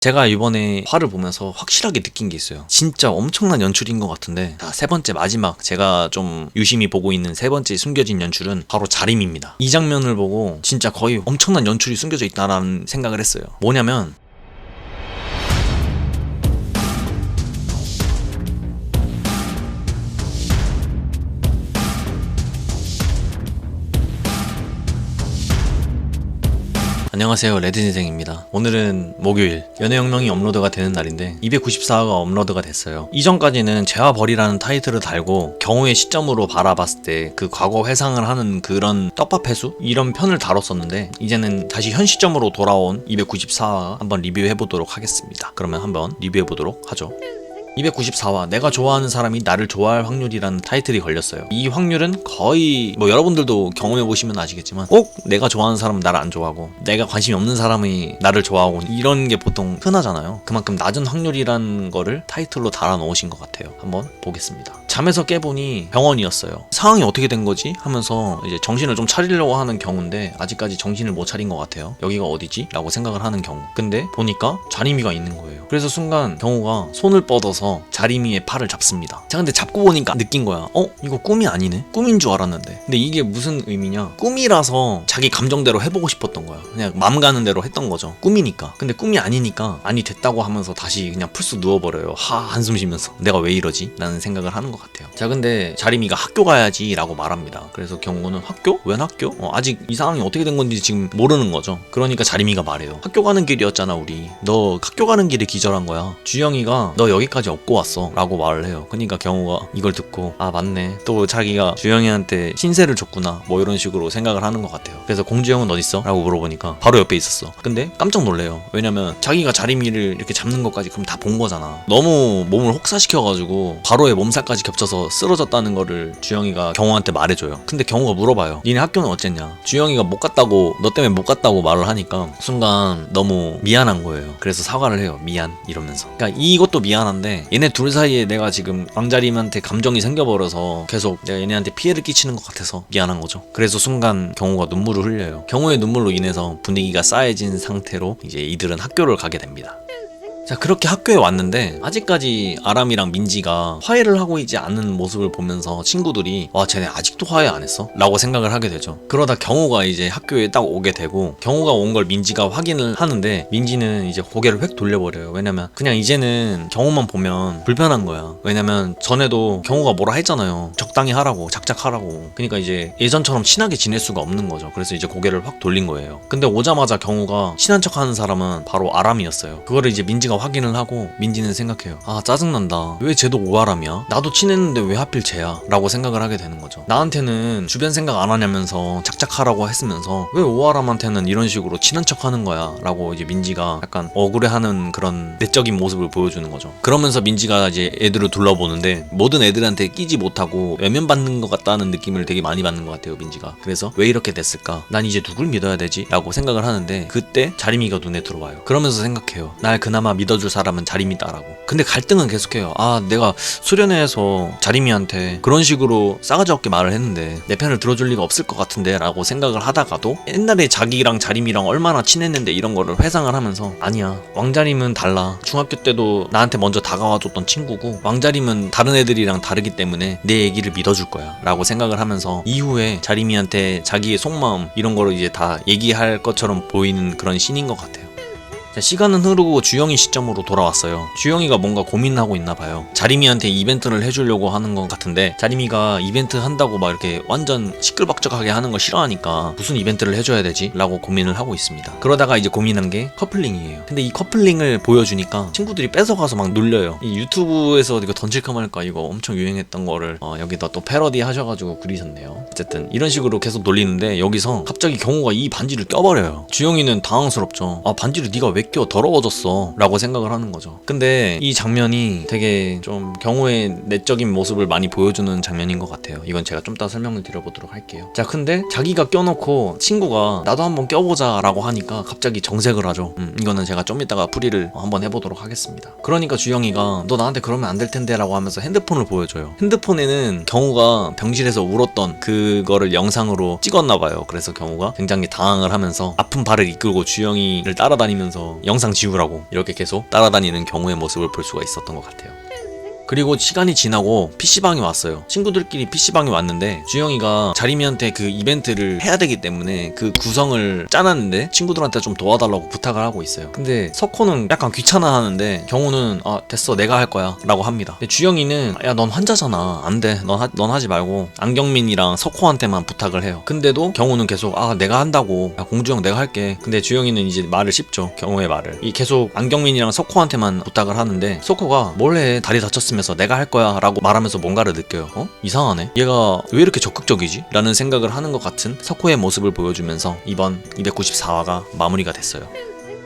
제가 이번에 화를 보면서 확실하게 느낀 게 있어요. 진짜 엄청난 연출인 것 같은데, 자, 세 번째 마지막 제가 좀 유심히 보고 있는 세 번째 숨겨진 연출은 바로 자림입니다. 이 장면을 보고 진짜 거의 엄청난 연출이 숨겨져 있다라는 생각을 했어요. 뭐냐면 안녕하세요, 레드인생입니다. 오늘은 목요일 연애혁명이 업로드가 되는 날인데 294화가 업로드가 됐어요. 이전까지는 죄와 벌이라는 타이틀을 달고 경우의 시점으로 바라봤을 때 그 과거 회상을 하는 그런 떡밥 회수? 이런 편을 다뤘었는데 이제는 다시 현 시점으로 돌아온 294화 한번 리뷰해보도록 하겠습니다. 그러면 한번 리뷰해보도록 하죠. 294화 내가 좋아하는 사람이 나를 좋아할 확률이라는 타이틀이 걸렸어요. 이 확률은 거의 여러분들도 경험해보시면 아시겠지만 꼭 내가 좋아하는 사람은 나를 안 좋아하고 내가 관심이 없는 사람이 나를 좋아하고 이런 게 보통 흔하잖아요. 그만큼 낮은 확률이라는 거를 타이틀로 달아 놓으신 것 같아요. 한번 보겠습니다. 잠에서 깨보니 병원이었어요. 상황이 어떻게 된 거지? 하면서 이제 정신을 좀 차리려고 하는 경우인데 아직까지 정신을 못 차린 것 같아요. 여기가 어디지? 라고 생각을 하는 경우. 근데 보니까 자림이가 있는 거예요. 그래서 순간 경우가 손을 뻗어서 자림이의 팔을 잡습니다. 자, 근데 잡고 보니까 느낀 거야. 이거 꿈이 아니네? 꿈인 줄 알았는데. 근데 이게 무슨 의미냐? 꿈이라서 자기 감정대로 해보고 싶었던 거야. 그냥 맘 가는 대로 했던 거죠. 꿈이니까. 근데 꿈이 아니니까 아니 됐다고 하면서 다시 그냥 풀쑥 누워버려요. 한숨 쉬면서 내가 왜 이러지? 라는 생각을 하는 것 같아요. 자, 근데 자림이가 학교 가야지 라고 말합니다. 그래서 경우는 학교? 웬 학교? 아직 이 상황이 어떻게 된 건지 지금 모르는 거죠. 그러니까 자림이가 말해요. 학교 가는 길이었잖아 우리. 너 학교 가는 길에 기절한 거야. 주영이가 너 여기까지 업고 왔어 라고 말을 해요. 그러니까 경우가 이걸 듣고 아 맞네, 또 자기가 주영이한테 신세를 줬구나 뭐 이런 식으로 생각을 하는 것 같아요. 그래서 공주형은 어딨어? 라고 물어보니까 바로 옆에 있었어. 근데 깜짝 놀래요. 왜냐면 자기가 자림이를 이렇게 잡는 것까지 그럼 다 본 거잖아. 너무 몸을 혹사시켜가지고 바로의 몸살까지 겹쳐서 쓰러졌다는 거를 주영이가 경호한테 말해줘요. 근데 경호가 물어봐요. 니네 학교는 어쨌냐? 주영이가 못 갔다고, 너 때문에 못 갔다고 말을 하니까 순간 너무 미안한 거예요. 그래서 사과를 해요. 미안 이러면서. 그러니까 이것도 미안한데 얘네 둘 사이에 내가 지금 왕자림한테 감정이 생겨버려서 계속 내가 얘네한테 피해를 끼치는 것 같아서 미안한 거죠. 그래서 순간 경호가 눈물을 흘려요. 경호의 눈물로 인해서 분위기가 싸해진 상태로 이제 이들은 학교를 가게 됩니다. 자, 그렇게 학교에 왔는데 아직까지 아람이랑 민지가 화해를 하고 있지 않은 모습을 보면서 친구들이 와 쟤네 아직도 화해 안 했어? 라고 생각을 하게 되죠. 그러다 경호가 이제 학교에 딱 오게 되고 경호가 온 걸 민지가 확인을 하는데 민지는 이제 고개를 획 돌려버려요. 왜냐면 그냥 이제는 경호만 보면 불편한 거야. 왜냐면 전에도 경호가 뭐라 했잖아요. 적당히 하라고, 작작하라고. 그러니까 이제 예전처럼 친하게 지낼 수가 없는 거죠. 그래서 이제 고개를 확 돌린 거예요. 근데 오자마자 경호가 친한 척하는 사람은 바로 아람이었어요. 그거를 이제 민지가 확인을 하고 민지는 생각해요. 아 짜증난다. 왜 쟤도 오아람이야? 나도 친했는데 왜 하필 쟤야? 라고 생각을 하게 되는 거죠. 나한테는 주변 생각 안 하냐면서 작작하라고 했으면서 왜 오아람한테는 이런 식으로 친한 척 하는 거야? 라고 이제 민지가 약간 억울해하는 그런 내적인 모습을 보여주는 거죠. 그러면서 민지가 이제 애들을 둘러보는데 모든 애들한테 끼지 못하고 외면받는 것 같다는 느낌을 되게 많이 받는 것 같아요, 민지가. 그래서 왜 이렇게 됐을까? 난 이제 누굴 믿어야 되지? 라고 생각을 하는데 그때 자림이가 눈에 들어와요. 그러면서 생각해요. 날 그나마 믿어줄 사람은 자림이다라고. 근데 갈등은 계속해요. 아 내가 수련회에서 자림이한테 그런 식으로 싸가지 없게 말을 했는데 내 편을 들어줄 리가 없을 것 같은데 라고 생각을 하다가도 옛날에 자기랑 자림이랑 얼마나 친했는데 이런 거를 회상을 하면서 아니야, 왕자림은 달라. 중학교 때도 나한테 먼저 다가와줬던 친구고 왕자림은 다른 애들이랑 다르기 때문에 내 얘기를 믿어줄 거야 라고 생각을 하면서 이후에 자림이한테 자기의 속마음 이런 거를 이제 다 얘기할 것처럼 보이는 그런 씬인 것 같아요. 자, 시간은 흐르고 주영이 시점으로 돌아왔어요. 주영이가 뭔가 고민하고 있나봐요. 자림이한테 이벤트를 해주려고 하는 것 같은데 자림이가 이벤트 한다고 막 이렇게 완전 시끌벅적하게 하는 거 싫어하니까 무슨 이벤트를 해줘야 되지? 라고 고민을 하고 있습니다. 그러다가 이제 고민한 게 커플링이에요. 근데 이 커플링을 보여주니까 친구들이 뺏어가서 막 놀려요. 이 유튜브에서 이거 던질까 말까 이거 엄청 유행했던 거를 여기다 또 패러디 하셔가지고 그리셨네요. 어쨌든 이런 식으로 계속 놀리는데 여기서 갑자기 경호가 이 반지를 껴버려요. 주영이는 당황스럽죠. 아 반지를 네가 왜 껴? 더러워졌어 라고 생각을 하는 거죠. 근데 이 장면이 되게 좀 경호의 내적인 모습을 많이 보여주는 장면인 것 같아요. 이건 제가 좀 이따 설명을 드려보도록 할게요. 자, 근데 자기가 껴놓고 친구가 나도 한번 껴보자 라고 하니까 갑자기 정색을 하죠. 이거는 제가 좀 이따가 풀이를 한번 해보도록 하겠습니다. 그러니까 주영이가 너 나한테 그러면 안 될 텐데 라고 하면서 핸드폰을 보여줘요. 핸드폰에는 경호가 병실에서 울었던 그거를 영상으로 찍었나봐요. 그래서 경호가 굉장히 당황을 하면서 아픈 발을 이끌고 주영이를 따라다니면서 하면서 영상 지우라고 이렇게 계속 따라다니는 경우의 모습을 볼 수가 있었던 것 같아요. 그리고 시간이 지나고 PC방이 왔어요. 친구들끼리 PC방이 왔는데 주영이가 자림이한테 그 이벤트를 해야 되기 때문에 그 구성을 짜놨는데 친구들한테 좀 도와달라고 부탁을 하고 있어요. 근데 석호는 약간 귀찮아하는데 경호는 됐어 내가 할 거야 라고 합니다. 근데 주영이는 야 넌 환자잖아 안돼 넌 하지 말고 안경민이랑 석호한테만 부탁을 해요. 근데도 경호는 계속 내가 한다고 야 공주형 내가 할게. 근데 주영이는 이제 말을 씹죠. 경호의 말을. 이 계속 안경민이랑 석호한테만 부탁을 하는데 석호가 뭘 해 다리 다쳤으면 내가 할 거야 라고 말하면서 뭔가를 느껴요. 이상하네 얘가 왜 이렇게 적극적이지? 라는 생각을 하는 것 같은 석호의 모습을 보여주면서 이번 294화가 마무리가 됐어요.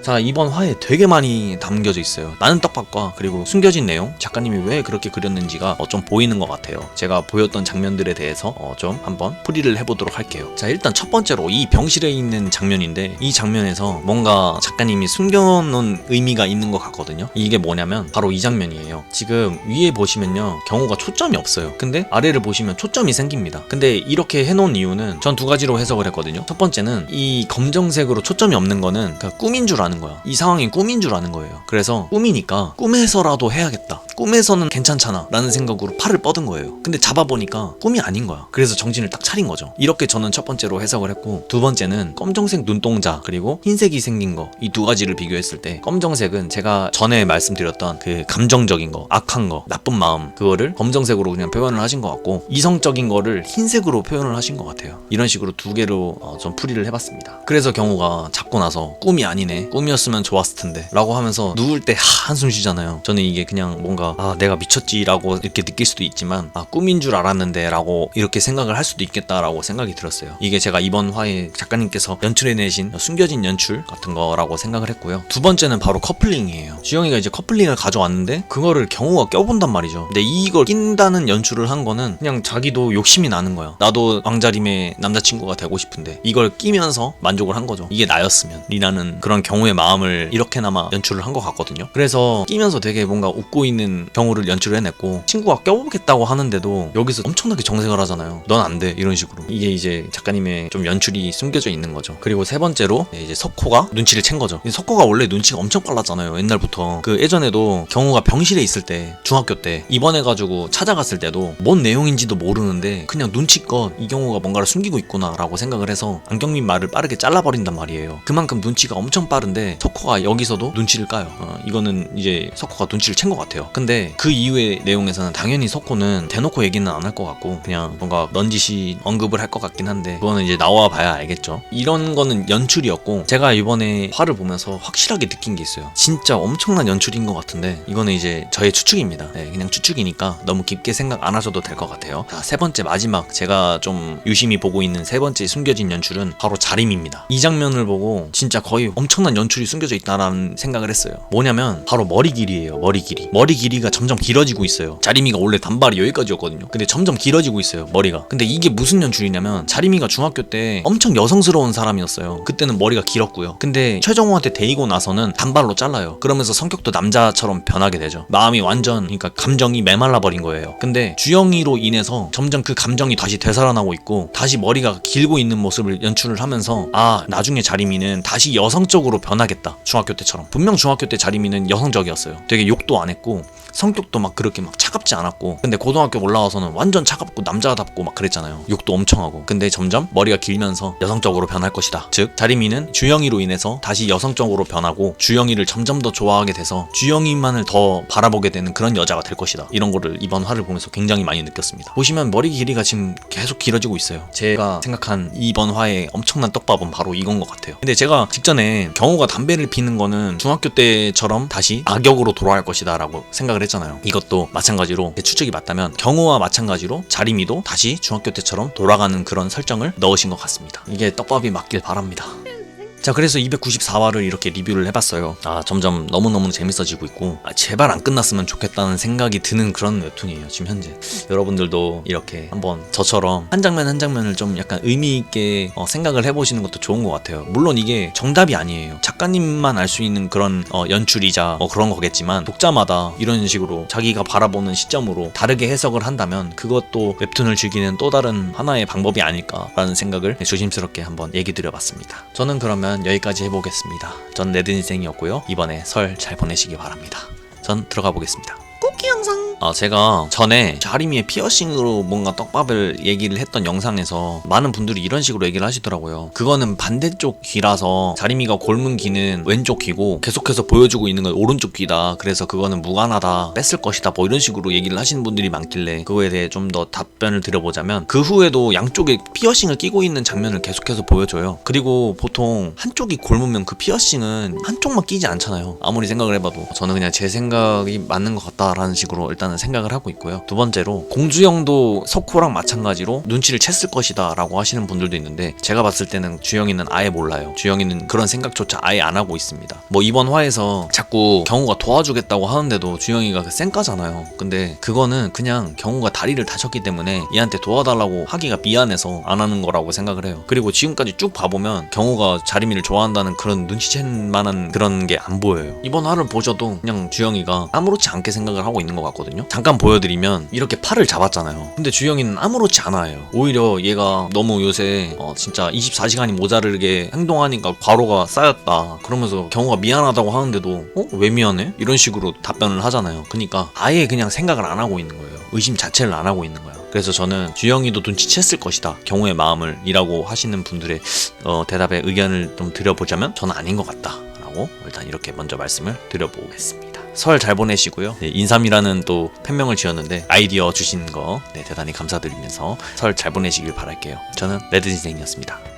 자, 이번 화에 되게 많이 담겨져 있어요. 많은 떡밥과 그리고 숨겨진 내용, 작가님이 왜 그렇게 그렸는지가 좀 보이는 것 같아요. 제가 보였던 장면들에 대해서 좀 한번 풀이를 해보도록 할게요. 자, 일단 첫 번째로 이 병실에 있는 장면인데 이 장면에서 뭔가 작가님이 숨겨놓은 의미가 있는 것 같거든요. 이게 뭐냐면 바로 이 장면이에요. 지금 위에 보시면요 경호가 초점이 없어요. 근데 아래를 보시면 초점이 생깁니다. 근데 이렇게 해놓은 이유는 전 두 가지로 해석을 했거든요. 첫 번째는 이 검정색으로 초점이 없는 거는 그러니까 꿈인 줄 아는 거야. 이 상황이 꿈인 줄 아는 거예요. 그래서 꿈이니까 꿈에서라도 해야겠다. 꿈에서는 괜찮잖아 라는 생각으로 팔을 뻗은 거예요. 근데 잡아보니까 꿈이 아닌 거야. 그래서 정신을 딱 차린 거죠. 이렇게 저는 첫 번째로 해석을 했고, 두 번째는 검정색 눈동자 그리고 흰색이 생긴 거, 이 두 가지를 비교했을 때 검정색은 제가 전에 말씀드렸던 그 감정적인 거, 악한 거, 나쁜 마음, 그거를 검정색으로 그냥 표현을 하신 것 같고, 이성적인 거를 흰색으로 표현을 하신 것 같아요. 이런 식으로 두 개로 좀 풀이를 해봤습니다. 그래서 경우가 잡고 나서 꿈이 아니네, 꿈이었으면 좋았을 텐데 라고 하면서 누울 때 한숨 쉬잖아요. 저는 이게 그냥 뭔가 내가 미쳤지 라고 이렇게 느낄 수도 있지만 꿈인 줄 알았는데 라고 이렇게 생각을 할 수도 있겠다라고 생각이 들었어요. 이게 제가 이번 화에 작가님께서 연출해내신 숨겨진 연출 같은 거라고 생각을 했고요. 두 번째는 바로 커플링이에요. 주영이가 이제 커플링을 가져왔는데 그거를 경호가 껴본단 말이죠. 근데 이걸 낀다는 연출을 한 거는 그냥 자기도 욕심이 나는 거야. 나도 왕자림의 남자친구가 되고 싶은데 이걸 끼면서 만족을 한 거죠. 이게 나였으면 이라는 그런 경우의 마음을 이렇게나마 연출을 한 것 같거든요. 그래서 끼면서 되게 뭔가 웃고 있는 경우를 연출을 해냈고, 친구가 껴보겠다고 하는데도 여기서 엄청나게 정색을 하잖아요. 넌 안 돼 이런 식으로. 이게 이제 작가님의 좀 연출이 숨겨져 있는 거죠. 그리고 세 번째로 이제 석호가 눈치를 챈 거죠. 석호가 원래 눈치가 엄청 빨랐잖아요. 옛날부터. 그 예전에도 경호가 병실에 있을 때, 중학교 때 입원해가지고 찾아갔을 때도 뭔 내용인지도 모르는데 그냥 눈치껏 이 경우가 뭔가를 숨기고 있구나 라고 생각을 해서 안경민 말을 빠르게 잘라버린단 말이에요. 그만큼 눈치가 엄청 빠른데 석호가 여기서도 눈치를 까요. 이거는 이제 석호가 눈치를 챈 것 같아요. 근데 그 이후의 내용에서는 당연히 석호는 대놓고 얘기는 안 할 것 같고 그냥 뭔가 넌지시 언급을 할 것 같긴 한데, 그거는 이제 나와 봐야 알겠죠. 이런 거는 연출이었고, 제가 이번에 화를 보면서 확실하게 느낀 게 있어요. 진짜 엄청난 연출인 것 같은데 이거는 이제 저의 추측입니다. 그냥 추측이니까 너무 깊게 생각 안 하셔도 될 것 같아요. 자, 세 번째 마지막 제가 좀 유심히 보고 있는 세 번째 숨겨진 연출은 바로 자림입니다. 이 장면을 보고 진짜 거의 엄청난 연출이 숨겨져 있다라는 생각을 했어요. 뭐냐면 바로 머리 길이에요. 머리 길이가 점점 길어지고 있어요. 자림이가 원래 단발이 여기까지였거든요. 근데 점점 길어지고 있어요, 머리가. 근데 이게 무슨 연출이냐면, 자림이가 중학교 때 엄청 여성스러운 사람이었어요. 그때는 머리가 길었고요. 근데 최정호한테 데이고 나서는 단발로 잘라요. 그러면서 성격도 남자처럼 변하게 되죠. 마음이 완전, 그러니까 감정이 메말라 버린 거예요. 근데 주영이로 인해서 점점 그 감정이 다시 되살아나고 있고 다시 머리가 길고 있는 모습을 연출을 하면서 나중에 자림이는 다시 여성적으로 변하겠다. 중학교 때처럼. 분명 중학교 때 자림이는 여성적이었어요. 되게 욕도 안 했고 성격도 막 그렇게 막 차갑지 않았고, 근데 고등학교 올라와서는 완전 차갑고 남자답고 막 그랬잖아요. 욕도 엄청 하고. 근데 점점 머리가 길면서 여성적으로 변할 것이다. 즉 자림이는 주영이로 인해서 다시 여성적으로 변하고 주영이를 점점 더 좋아하게 돼서 주영이만을 더 바라보게 되는 그런 여자가 될 것이다. 이런 거를 이번 화를 보면서 굉장히 많이 느꼈습니다. 보시면 머리 길이가 지금 계속 길어지고 있어요. 제가 생각한 이번 화의 엄청난 떡밥은 바로 이건 것 같아요. 근데 제가 직전에 경호가 담배를 피는 거는 중학교 때처럼 다시 악역으로 돌아갈 것이다 라고 생각을 했잖아요. 이것도 마찬가지로 제 추측이 맞다면 경호와 마찬가지로 자림이도 다시 중학교 때처럼 돌아가는 그런 설정을 넣으신 것 같습니다. 이게 떡밥이 맞길 바랍니다. 자, 그래서 294화를 이렇게 리뷰를 해봤어요. 점점 너무너무 재밌어지고 있고, 제발 안 끝났으면 좋겠다는 생각이 드는 그런 웹툰이에요, 지금 현재. 여러분들도 이렇게 한번 저처럼 한 장면 한 장면을 좀 약간 의미있게 생각을 해보시는 것도 좋은 것 같아요. 물론 이게 정답이 아니에요. 작가님만 알 수 있는 그런 연출이자 그런 거겠지만, 독자마다 이런 식으로 자기가 바라보는 시점으로 다르게 해석을 한다면 그것도 웹툰을 즐기는 또 다른 하나의 방법이 아닐까라는 생각을 조심스럽게 한번 얘기 드려봤습니다. 저는 그러면 그러면 여기까지 해보겠습니다. 전 레드인생이었고요. 이번에 설 잘 보내시기 바랍니다. 전 들어가 보겠습니다. 쿠키 영상. 제가 전에 자리미의 피어싱으로 뭔가 떡밥을 얘기를 했던 영상에서 많은 분들이 이런 식으로 얘기를 하시더라고요. 그거는 반대쪽 귀라서 자리미가 골문 귀는 왼쪽 귀고 계속해서 보여주고 있는 건 오른쪽 귀다. 그래서 그거는 무관하다. 뺐을 것이다. 뭐 이런 식으로 얘기를 하시는 분들이 많길래 그거에 대해 좀 더 답변을 드려보자면 그 후에도 양쪽에 피어싱을 끼고 있는 장면을 계속해서 보여줘요. 그리고 보통 한쪽이 골무면 그 피어싱은 한쪽만 끼지 않잖아요. 아무리 생각을 해봐도. 저는 그냥 제 생각이 맞는 것 같다라는 식으로 일단은 생각을 하고 있고요. 두 번째로 공주형도 석호랑 마찬가지로 눈치를 챘을 것이다 라고 하시는 분들도 있는데 제가 봤을 때는 주영이는 아예 몰라요. 주영이는 그런 생각조차 아예 안 하고 있습니다. 뭐 이번 화에서 자꾸 경호가 도와주겠다고 하는데도 주영이가 그 쌩까잖아요. 근데 그거는 그냥 경호가 다리를 다쳤기 때문에 얘한테 도와달라고 하기가 미안해서 안 하는 거라고 생각을 해요. 그리고 지금까지 쭉 봐보면 경호가 자리미를 좋아한다는 그런 눈치챌 만한 그런 게 안 보여요. 이번 화를 보셔도 그냥 주영이가 아무렇지 않게 생각을 하고 있는 것 같거든요. 잠깐 보여드리면 이렇게 팔을 잡았잖아요. 근데 주영이는 아무렇지 않아요. 오히려 얘가 너무 요새 진짜 24시간이 모자르게 행동하니까 과로가 쌓였다 그러면서 경호가 미안하다고 하는데도 왜 미안해? 이런 식으로 답변을 하잖아요. 그러니까 아예 그냥 생각을 안 하고 있는 거예요. 의심 자체를 안 하고 있는 거예요. 그래서 저는 주영이도 눈치챘을 것이다. 경호의 마음을 이라고 하시는 분들의 대답에 의견을 좀 드려보자면 저는 아닌 것 같다 라고 일단 이렇게 먼저 말씀을 드려보겠습니다. 설 잘 보내시고요. 인삼이라는 또 팬명을 지었는데 아이디어 주신 거 대단히 감사드리면서 설 잘 보내시길 바랄게요. 저는 레드인생이었습니다.